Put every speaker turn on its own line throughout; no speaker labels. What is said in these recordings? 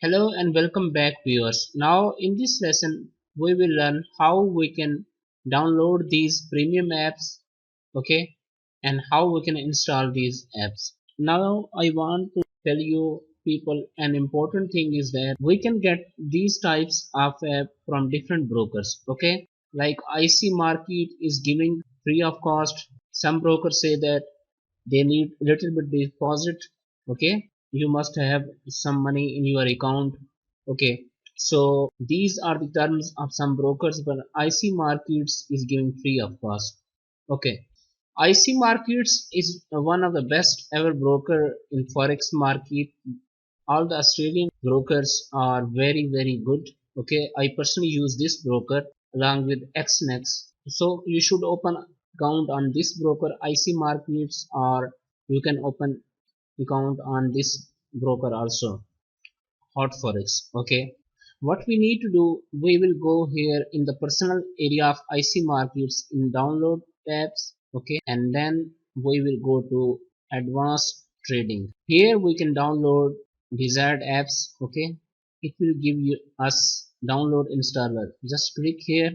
Hello and welcome back viewers. Now in this lesson we will learn how we can download these premium apps, okay, and how we can install these apps. Now I want to tell you people an important thing is that we can get these types of app from different brokers, okay? Like IC Market is giving free of cost. Some brokers say that they need little bit deposit, okay, you must have some money in your account, okay. So these are the terms of some brokers, but IC Markets is giving free of cost, okay. IC Markets is one of the best ever broker in forex market. All the Australian brokers are very good, okay. I personally use this broker along with XNEX, so you should open account on this broker IC Markets, or you can open account on this broker also, Hot Forex, okay. What we need to do, we will go here in the personal area of IC Markets in download tabs, okay, and then we will go to advanced trading. Here we can download desired apps, okay. It will give you us download installer. Just click here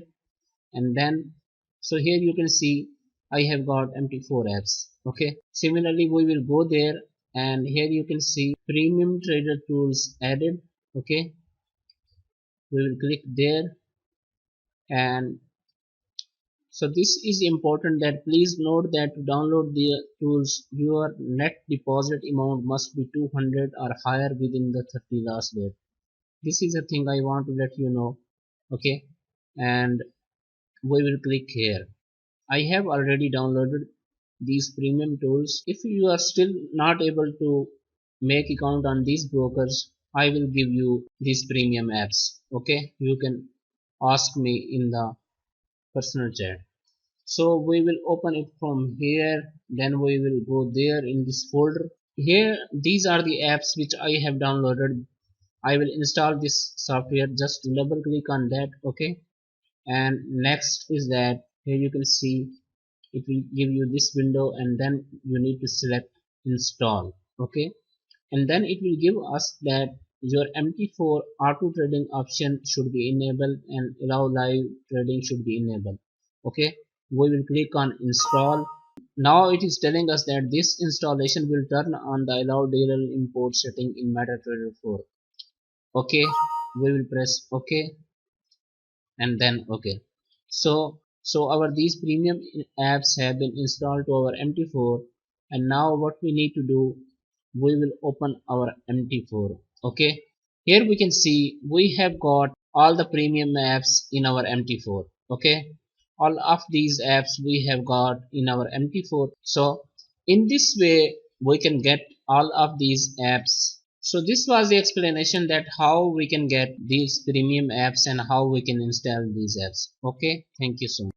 and then, so here you can see I have got MT4 apps, okay. Similarly we will go there and here you can see premium trader tools added, okay. We will click there, and so this is important that please note that to download the tools your net deposit amount must be 200 or higher within the 30 last date. This is a thing I want to let you know, okay. And we will click here. I have already downloaded these premium tools. If you are still not able to make account on these brokers, I will give you these premium apps, okay. You can ask me in the personal chat. So we will open it from here, then we will go there in this folder. Here these are the apps which I have downloaded. I will install this software, just double click on that, okay. And next is that here you can see it will give you this window, and then you need to select install, okay. And then it will give us that your MT4 auto trading option should be enabled and allow live trading should be enabled, okay. We will click on install. Now it is telling us that this installation will turn on the allow daily import setting in MetaTrader 4, okay. We will press ok and then okay. So our these premium apps have been installed to our MT4, and now what we need to do, we will open our MT4, okay. Here we can see we have got all the premium apps in our MT4, okay. All of these apps we have got in our MT4. So in this way we can get all of these apps. So this was the explanation that how we can get these premium apps and how we can install these apps, okay. Thank you so much.